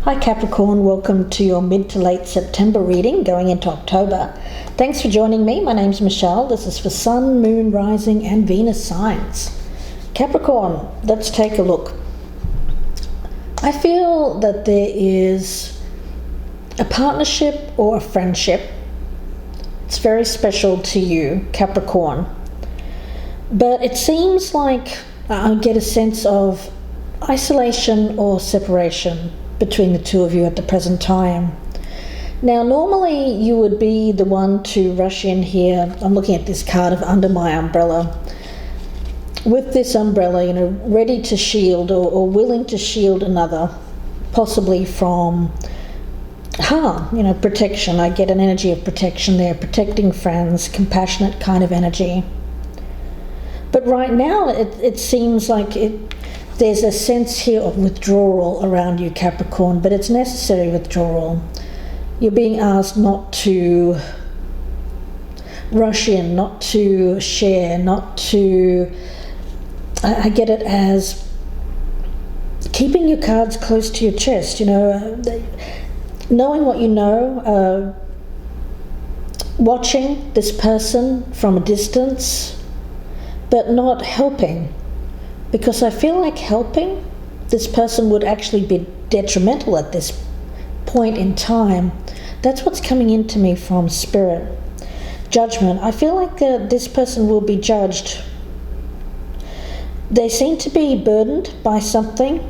Hi Capricorn, welcome to your mid to late September reading going into October. Thanks for joining me. My name's Michelle. This is for Sun, Moon, Rising and Venus signs. Capricorn, let's take a look. I feel that there is a partnership or a friendship. It's very special to you, Capricorn. But it seems like I get a sense of isolation or separation between the two of you at the present time. Now, normally you would be the one to rush in here. I'm looking at this card of under my umbrella. With this umbrella, ready to shield or willing to shield another, possibly from harm, protection. I get an energy of protection there, protecting friends, compassionate kind of energy. But right now, it seems like there's a sense here of withdrawal around you, Capricorn, but it's necessary withdrawal. You're being asked not to rush in, not to share, not to... I get it as keeping your cards close to your chest, knowing what you know, watching this person from a distance, but not helping. Because I feel like helping this person would actually be detrimental at this point in time. That's what's coming into me from Spirit. Judgment. I feel like this person will be judged. They seem to be burdened by something,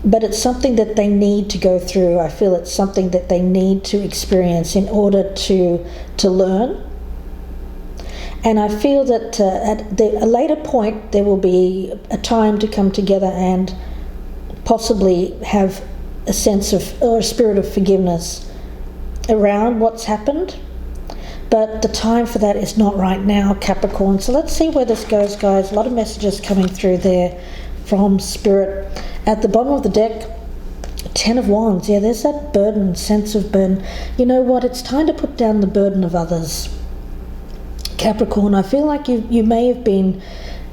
but it's something that they need to go through. I feel it's something that they need to experience in order to learn. And I feel that at a later point there will be a time to come together and possibly have a sense of, or a spirit of forgiveness around what's happened. But the time for that is not right now, Capricorn. So let's see where this goes, guys. A lot of messages coming through there from Spirit. At the bottom of the deck, 10 of Wands. Yeah, there's that burden, sense of burden. You know what? It's time to put down the burden of others. Capricorn, I feel like you may have been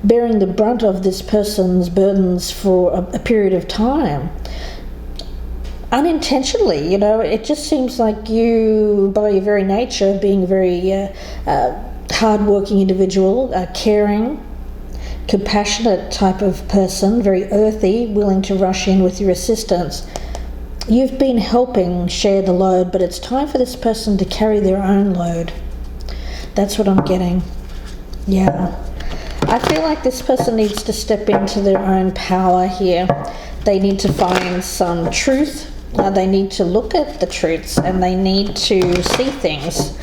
bearing the brunt of this person's burdens for a period of time. Unintentionally, it just seems like you, by your very nature, being a very hard-working individual, caring, compassionate type of person, very earthy, willing to rush in with your assistance. You've been helping share the load, but it's time for this person to carry their own load. That's what I'm getting. Yeah. I feel like this person needs to step into their own power here. They need to find some truth. They need to look at the truths and they need to see things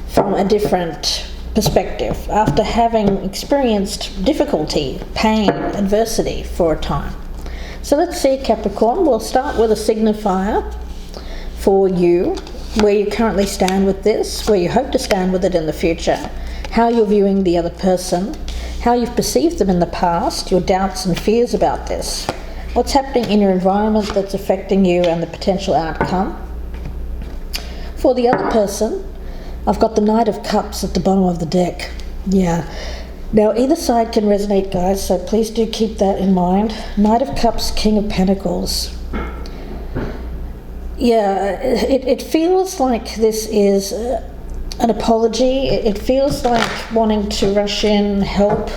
from a different perspective after having experienced difficulty, pain, adversity for a time. So let's see, Capricorn. We'll start with a signifier for you, where you currently stand with this, where you hope to stand with it in the future, how you're viewing the other person, how you've perceived them in the past, your doubts and fears about this, what's happening in your environment that's affecting you and the potential outcome. For the other person, I've got the Knight of Cups at the bottom of the deck. Yeah. Now either side can resonate, guys, so please do keep that in mind. Knight of Cups, King of Pentacles. Yeah, it feels like this is an apology. It feels like wanting to rush in, help.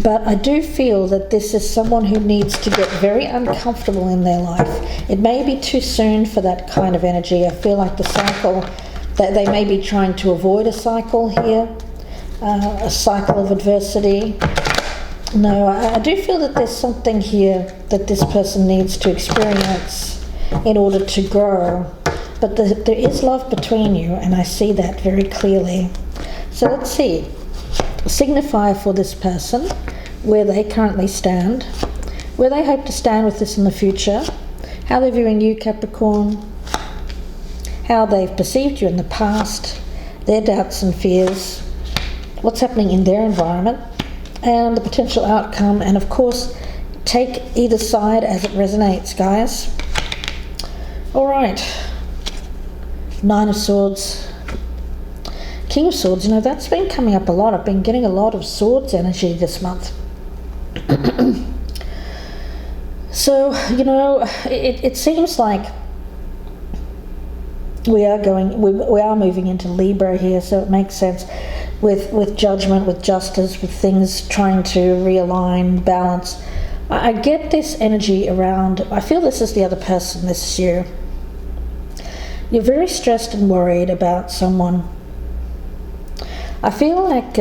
But I do feel that this is someone who needs to get very uncomfortable in their life. It may be too soon for that kind of energy. I feel like the cycle, that they may be trying to avoid a cycle here, a cycle of adversity. No, I do feel that there's something here that this person needs to experience in order to grow, but there is love between you, and I see that very clearly. So let's see, signifier for this person, where they currently stand, where they hope to stand with this in the future, how they're viewing you, Capricorn, how they've perceived you in the past, their doubts and fears, what's happening in their environment, and the potential outcome, and of course take either side as it resonates, guys. All right, Nine of Swords, King of Swords. That's been coming up a lot. I've been getting a lot of Swords energy this month. So, it seems like we are moving into Libra here, so it makes sense with judgment, with justice, with things trying to realign, balance. I get this energy around, I feel this is the other person, this is you. You're very stressed and worried about someone. I feel like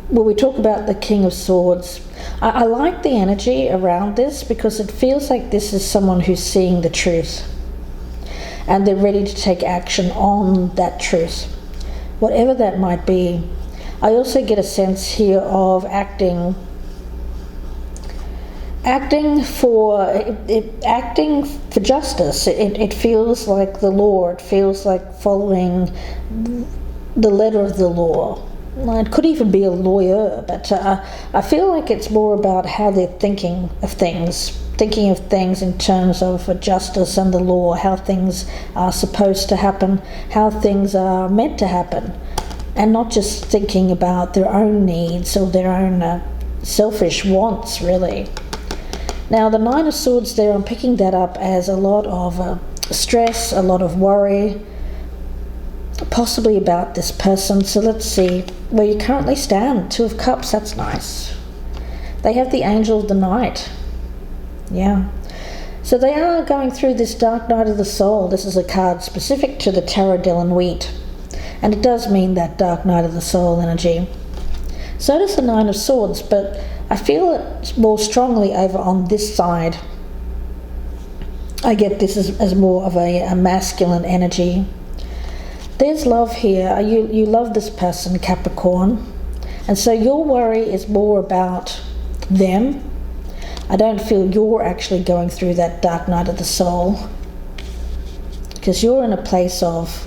when we talk about the King of Swords, I like the energy around this because it feels like this is someone who's seeing the truth and they're ready to take action on that truth, whatever that might be. I also get a sense here of acting for justice. It feels like the law. It feels like following the letter of the law. It could even be a lawyer, but I feel like it's more about how they're thinking of things in terms of justice and the law, how things are supposed to happen, how things are meant to happen, and not just thinking about their own needs or their own selfish wants, really. Now, the Nine of Swords there, I'm picking that up as a lot of stress, a lot of worry, possibly about this person. So let's see where you currently stand. Two of Cups, that's nice. They have the Angel of the Night. Yeah. So they are going through this dark night of the soul. This is a card specific to the Tarot de la Nuit. And it does mean that dark night of the soul energy. So does the Nine of Swords, but I feel it more strongly over on this side. I get this as more of a masculine energy. There's love here. You love this person, Capricorn. And so your worry is more about them. I don't feel you're actually going through that dark night of the soul, because you're in a place of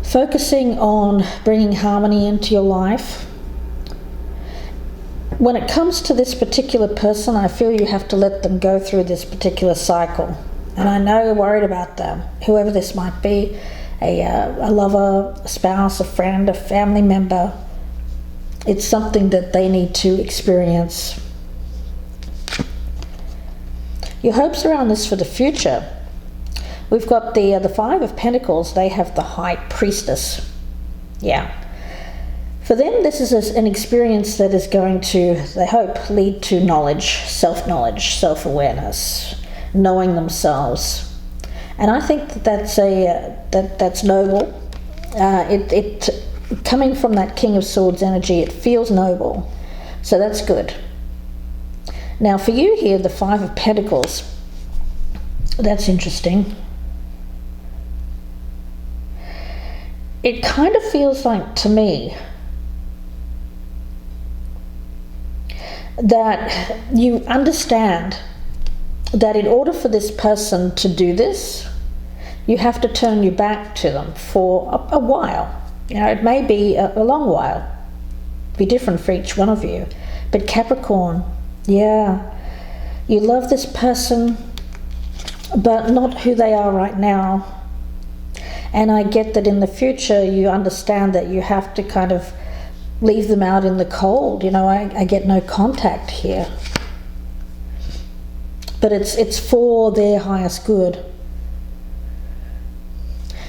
focusing on bringing harmony into your life. When it comes to this particular person, I feel you have to let them go through this particular cycle. And I know you're worried about them, whoever this might be, a lover, a spouse, a friend, a family member. It's something that they need to experience. Your hopes around this for the future. We've got the Five of Pentacles. They have the High Priestess. Yeah. For them, this is an experience that is going to, they hope, lead to knowledge, self-knowledge, self-awareness, knowing themselves. And I think that's noble. It coming from that King of Swords energy, it feels noble. So that's good. Now for you here, the Five of Pentacles. That's interesting. It kind of feels like, to me, that you understand that in order for this person to do this, you have to turn your back to them for a while. It may be a long while. Be different for each one of you. But Capricorn, yeah, you love this person, but not who they are right now. And I get that in the future you understand that you have to kind of leave them out in the cold. I get no contact here. But it's for their highest good.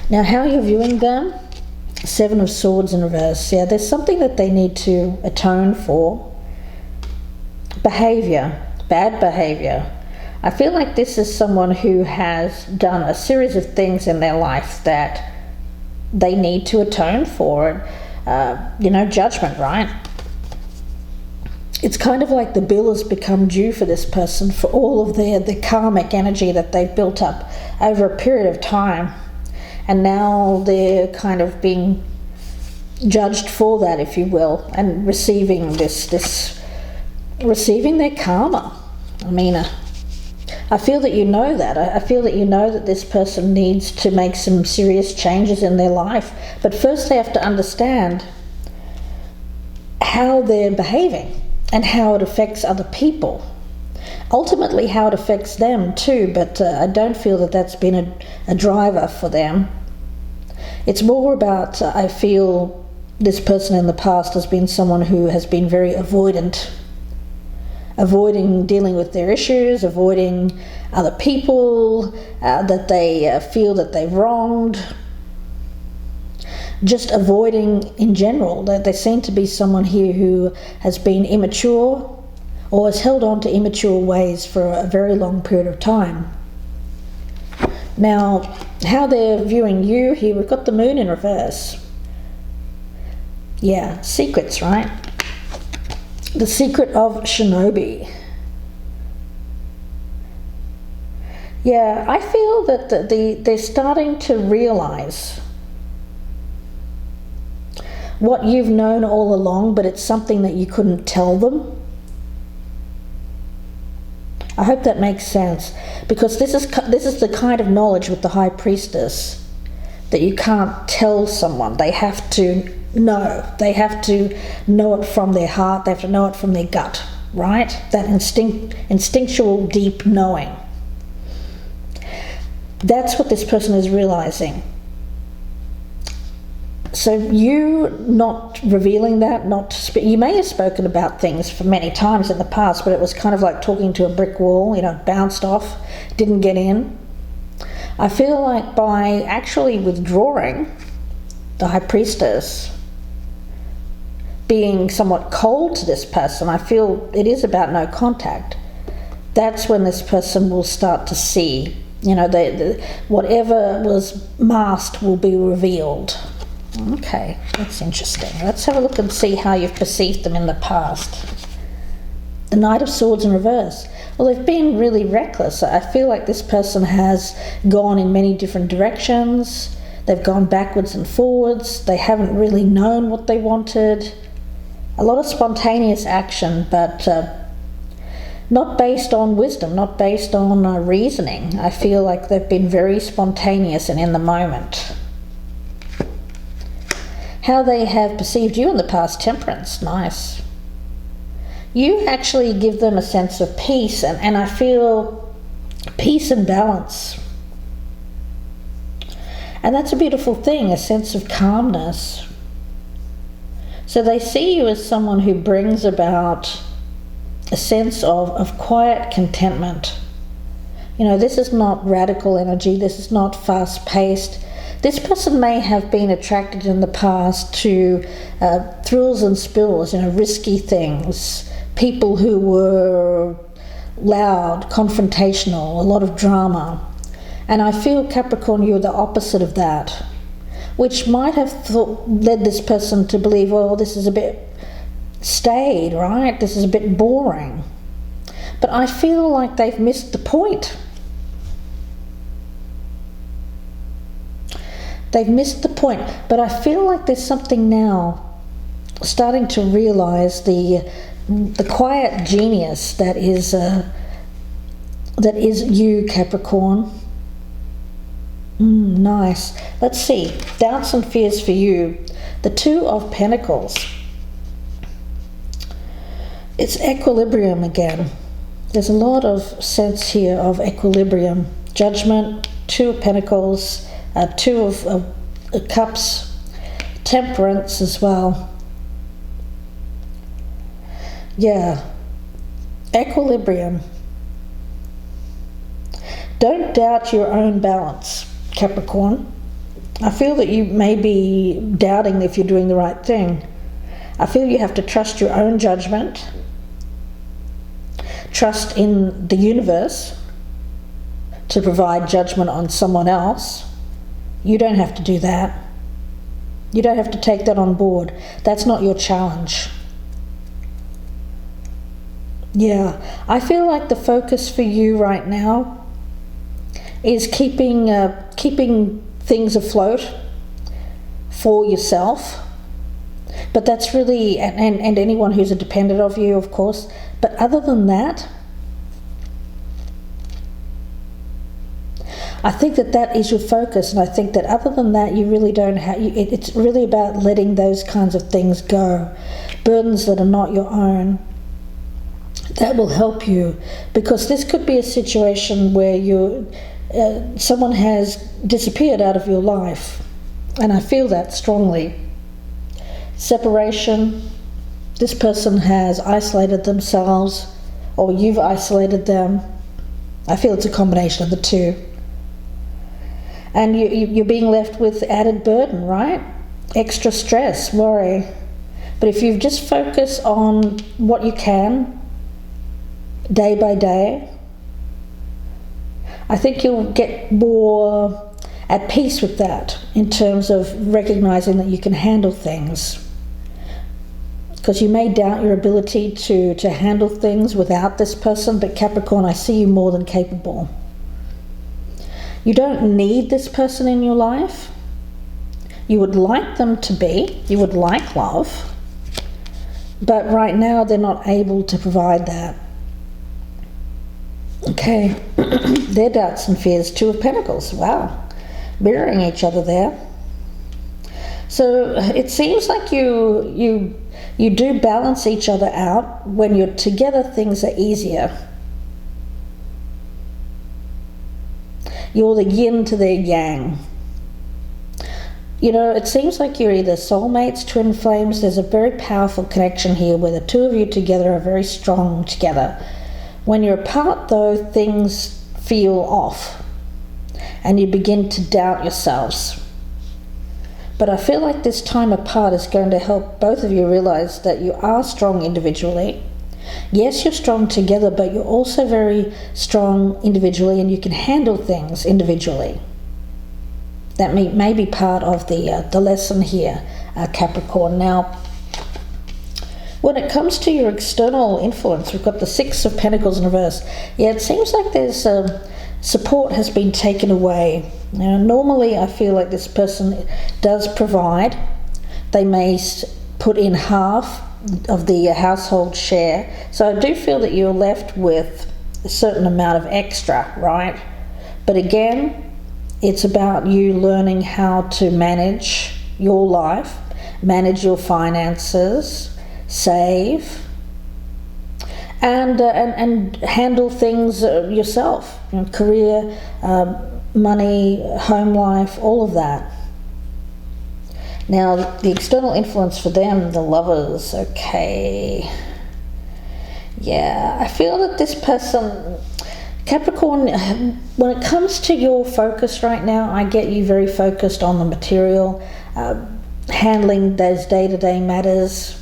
Now, how are you viewing them? Seven of Swords in reverse. Yeah, there's something that they need to atone for. Behavior, bad behavior. I feel like this is someone who has done a series of things in their life that they need to atone for. Judgment, right? It's kind of like the bill has become due for this person for all of the karmic energy that they've built up over a period of time. And now they're kind of being judged for that, if you will, and receiving receiving their karma. I mean, I feel that you know that. I feel that you know that this person needs to make some serious changes in their life. But first they have to understand how they're behaving and how it affects other people. Ultimately how it affects them too, but I don't feel that that's been a driver for them. It's more about, I feel, this person in the past has been someone who has been very avoidant, avoiding dealing with their issues, avoiding other people that they feel that they've wronged, just avoiding in general. That they seem to be someone here who has been immature or has held on to immature ways for a very long period of time. Now, how they're viewing you here, we've got the moon in reverse. Yeah, secrets, right? The secret of Shinobi. Yeah, I feel that they're starting to realize what you've known all along, but it's something that you couldn't tell them. I hope that makes sense, because this is the kind of knowledge with the High Priestess that you can't tell someone. They have to know. They have to know it from their heart. They have to know it from their gut, right? That instinctual, deep knowing. That's what this person is realizing. So you not revealing that, you may have spoken about things for many times in the past, but it was kind of like talking to a brick wall, bounced off, didn't get in. I feel like by actually withdrawing, the High Priestess, being somewhat cold to this person, I feel it is about no contact. That's when this person will start to see, whatever was masked will be revealed. Okay, that's interesting. Let's have a look and see how you've perceived them in the past. The Knight of Swords in reverse. Well, they've been really reckless. I feel like this person has gone in many different directions. They've gone backwards and forwards. They haven't really known what they wanted. A lot of spontaneous action, but not based on wisdom, not based on reasoning. I feel like they've been very spontaneous and in the moment. How they have perceived you in the past, Temperance, nice. You actually give them a sense of peace, and I feel peace and balance. And that's a beautiful thing, a sense of calmness. So they see you as someone who brings about a sense of quiet contentment. This is not radical energy, this is not fast-paced. This person may have been attracted in the past to thrills and spills, risky things, people who were loud, confrontational, a lot of drama. And I feel, Capricorn, you're the opposite of that, which might have led this person to believe, well, this is a bit staid, right? This is a bit boring. But I feel like they've missed the point. They've missed the point, but I feel like there's something now starting to realize the quiet genius that is you, Capricorn. Nice. Let's see. Doubts and fears for you. The Two of Pentacles. It's equilibrium again. There's a lot of sense here of equilibrium. Judgment, Two of Pentacles, Two of Cups, Temperance as well. Yeah, equilibrium. Don't doubt your own balance, Capricorn. I feel that you may be doubting if you're doing the right thing. I feel you have to trust your own judgment, trust in the universe to provide judgment on someone else. You don't have to do that. You don't have to take that on board. That's not your challenge. Yeah, I feel like the focus for you right now is keeping things afloat for yourself. But that's really, and anyone who's a dependent of you, of course. But other than that, I think that is your focus, and I think that other than that, you really don't have. It's really about letting those kinds of things go, burdens that are not your own. That will help you, because this could be a situation where someone has disappeared out of your life, and I feel that strongly. separation. This person has isolated themselves, or you've isolated them. I feel it's a combination of the two. And you're being left with added burden, right? Extra stress, worry. But if you just focus on what you can, day by day, I think you'll get more at peace with that in terms of recognizing that you can handle things. Because you may doubt your ability to handle things without this person, but Capricorn, I see you more than capable. You don't need this person in your life. You would like them to be. You would like love. But right now they're not able to provide that. Okay. Their doubts and fears, Two of Pentacles. Wow. Mirroring each other there. So it seems like you do balance each other out. When you're together, things are easier. You're the yin to their yang. You know, it seems like you're either soulmates, twin flames. There's a very powerful connection here where the two of you together are very strong together. When you're apart, though, things feel off and you begin to doubt yourselves. But I feel like this time apart is going to help both of you realize that you are strong individually. Yes, you're strong together, but you're also very strong individually, and you can handle things individually. That may be part of the lesson here, Capricorn. Now, when it comes to your external influence, we've got the Six of Pentacles in reverse. Yeah, it seems like there's support has been taken away. Now, normally I feel like this person does provide. They may put in half of the household share. So I do feel that you're left with a certain amount of extra, right? But again, it's about you learning how to manage your life, manage your finances, save, and handle things yourself. You know, career, money, home life, all of that. Now, the external influence for them, the Lovers, okay. Yeah, I feel that this person, Capricorn, when it comes to your focus right now, I get you very focused on the material, handling those day-to-day matters.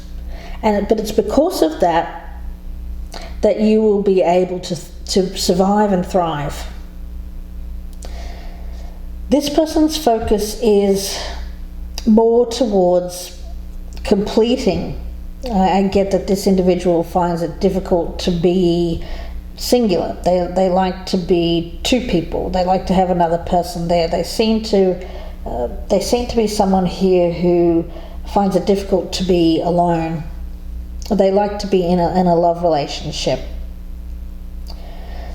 But it's because of that you will be able to survive and thrive. This person's focus is more towards completing. I get that this individual finds it difficult to be singular. They like to be two people. They like to have another person there. They seem to be someone here who finds it difficult to be alone. They like to be in a love relationship.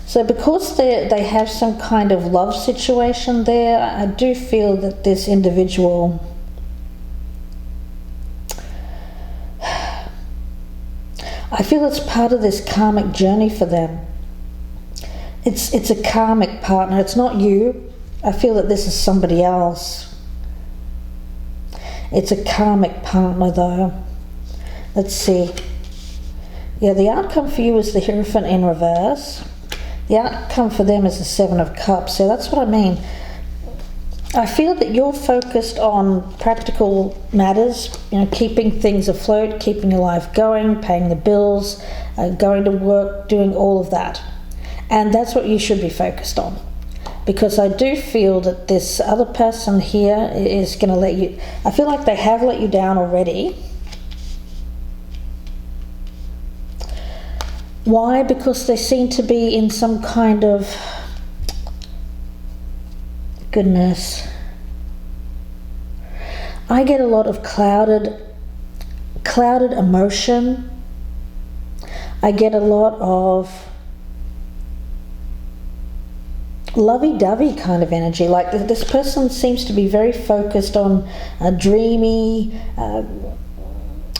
So because they have some kind of love situation there, I do feel that this individual, I feel it's part of this karmic journey for them. It's a karmic partner. It's not you. I feel that this is somebody else. It's a karmic partner though. Let's see. Yeah, the outcome for you is the Hierophant in reverse. The outcome for them is the Seven of Cups. So that's what I mean. I feel that you're focused on practical matters, you know, keeping things afloat, keeping your life going, paying the bills, going to work, doing all of that. And that's what you should be focused on. Because I do feel that this other person here is going to let you, I feel like they have let you down already. Why? Because they seem to be in some kind of, goodness, I get a lot of clouded emotion. I get a lot of lovey-dovey kind of energy. Like this person seems to be very focused on dreamy.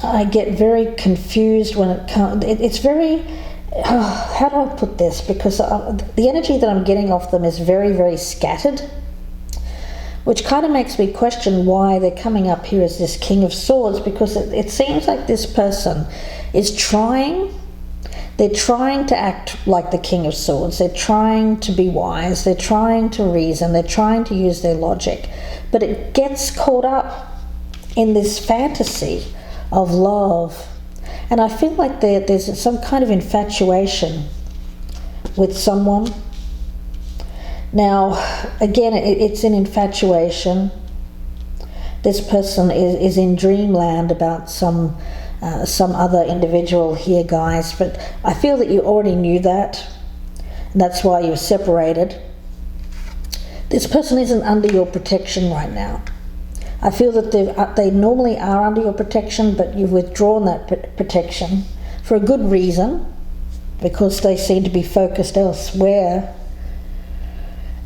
I get very confused when it comes. It's very. How do I put this? Because the energy that I'm getting off them is very, very scattered. which kind of makes me question why they're coming up here as this King of Swords, because it seems like this person is they're trying to act like the King of Swords. They're trying to be wise. They're trying to reason. They're trying to use their logic. But it gets caught up in this fantasy of love. And I feel like there's some kind of infatuation with someone. Now, again, it's an infatuation. This person is in dreamland about some other individual here, guys, but I feel that you already knew that, and that's why you're separated. This person isn't under your protection right now. I feel that they normally are under your protection, but you've withdrawn that protection for a good reason, because they seem to be focused elsewhere.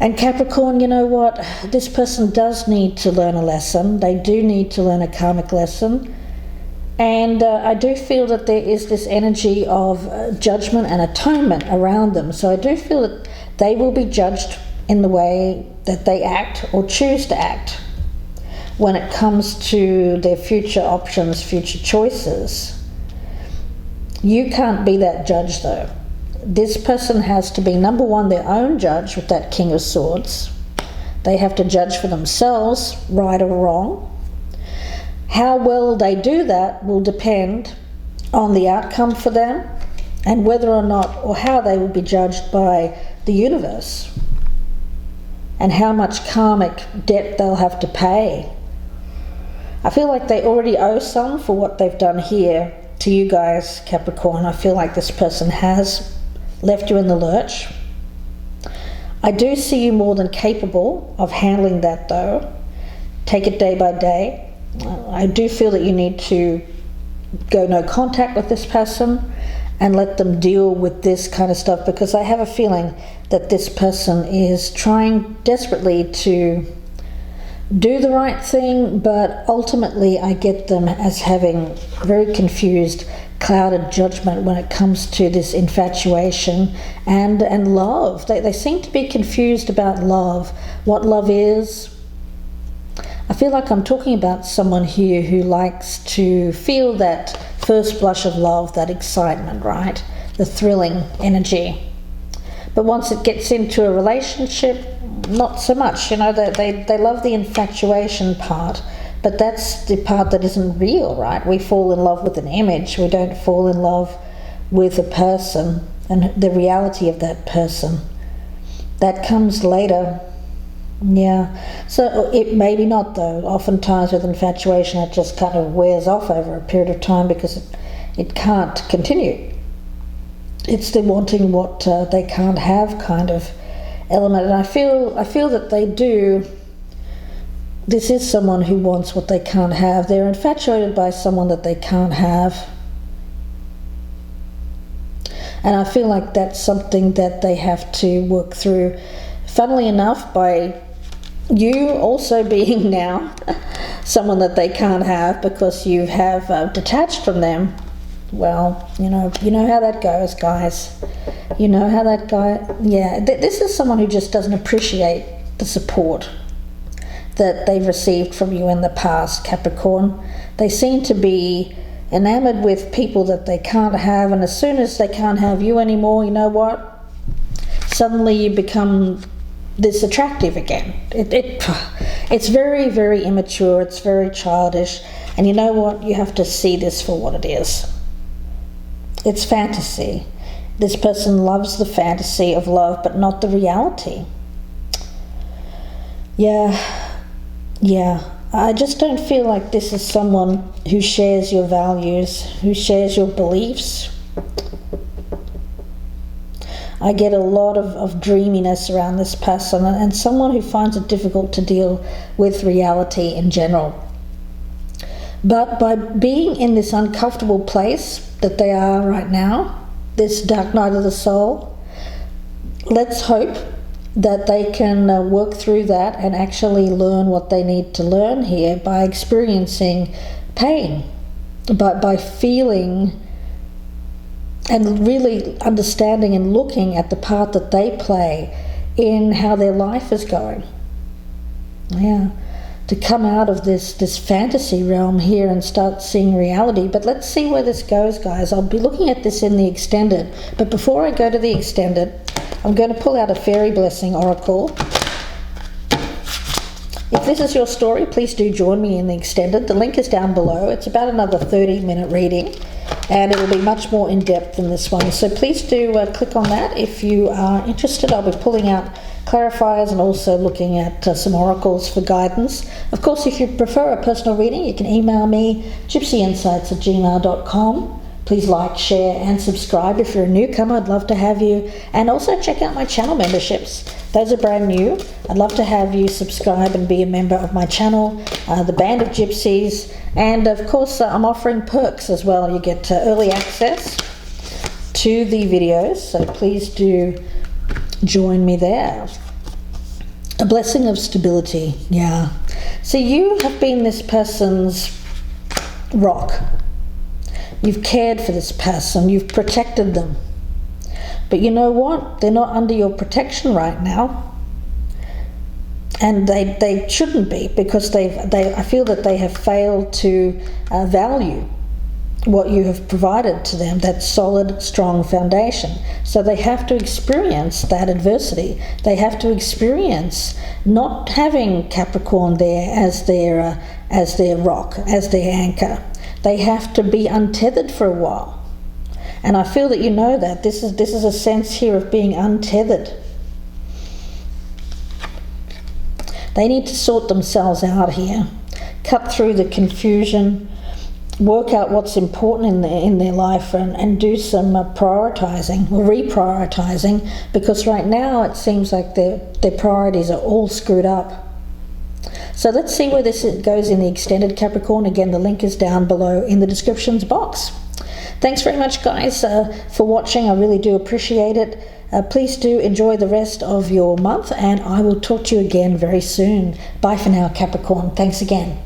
And Capricorn, you know what? This person does need to learn a lesson. They do need to learn a karmic lesson. And I do feel that there is this energy of judgment and atonement around them. So I do feel that they will be judged in the way that they act or choose to act when it comes to their future options, future choices. You can't be that judge, though. This person has to be, number one, their own judge with that King of Swords. They have to judge for themselves, right or wrong. How well they do that will depend on the outcome for them and whether or not, or how they will be judged by the universe, and how much karmic debt they'll have to pay. I feel like they already owe some for what they've done here to you guys, Capricorn. I feel like this person has left you in the lurch. I do see you more than capable of handling that, though. Take it day by day. I do feel that you need to go no contact with this person and let them deal with this kind of stuff, because I have a feeling that this person is trying desperately to do the right thing, but ultimately I get them as having very confused, clouded judgment when it comes to this infatuation and love. They seem to be confused about love, what love is. I feel like I'm talking about someone here who likes to feel that first blush of love, that excitement, right? The thrilling energy. But once it gets into a relationship, not so much. You know, they love the infatuation part, but that's the part that isn't real, right? We fall in love with an image. We don't fall in love with a person and the reality of that person. That comes later. Yeah, so it maybe not, though. Oftentimes with infatuation it just kind of wears off over a period of time because it can't continue. It's the wanting what they can't have kind of element, and I feel that they do. This is someone who wants what they can't have. They're infatuated by someone that they can't have, and I feel like that's something that they have to work through. Funnily enough, by you also being now someone that they can't have because you have detached from them. Well, you know how that goes, guys. You know how that guy. Yeah, this is someone who just doesn't appreciate the support that they've received from you in the past, Capricorn. They seem to be enamored with people that they can't have, and as soon as they can't have you anymore, you know what? Suddenly you become this attractive again. It's very, very immature. It's very childish, and you know what? You have to see this for what it is. It's fantasy. This person loves the fantasy of love, but not the reality. Yeah. I just don't feel like this is someone who shares your values, who shares your beliefs. I get a lot of dreaminess around this person, and someone who finds it difficult to deal with reality in general. But by being in this uncomfortable place that they are right now, this dark night of the soul, let's hope that they can work through that and actually learn what they need to learn here by experiencing pain, by feeling and really understanding and looking at the part that they play in how their life is going. Yeah, to come out of this fantasy realm here and start seeing reality. But let's see where this goes, guys. I'll be looking at this in the extended, but before I go to the extended, I'm going to pull out a fairy blessing oracle. If this is your story, please do join me in the extended. The link is down below. It's about another 30-minute reading, and it will be much more in-depth than this one. So please do click on that if you are interested. I'll be pulling out clarifiers and also looking at some oracles for guidance. Of course, if you prefer a personal reading, you can email me, gypsyinsights@gmail.com. Please like, share and subscribe. If you're a newcomer, I'd love to have you. And also check out my channel memberships. Those are brand new. I'd love to have you subscribe and be a member of my channel, the Band of Gypsies. And of course, I'm offering perks as well. You get early access to the videos, so please do join me there. A blessing of stability, yeah. So you have been this person's rock. You've cared for this person, you've protected them. But you know what? They're not under your protection right now. And they shouldn't be, because I feel that they have failed to value what you have provided to them, that solid, strong foundation. So they have to experience that adversity. They have to experience not having Capricorn there as their rock, as their anchor. They have to be untethered for a while. And I feel that you know that. This is a sense here of being untethered. They need to sort themselves out here, cut through the confusion, work out what's important in their life, and do some prioritizing or reprioritizing, because right now it seems like their priorities are all screwed up. So let's see where this goes in the extended, Capricorn. Again, the link is down below in the descriptions box. Thanks very much, guys, for watching. I really do appreciate it. Please do enjoy the rest of your month, and I will talk to you again very soon. Bye for now, Capricorn. Thanks again.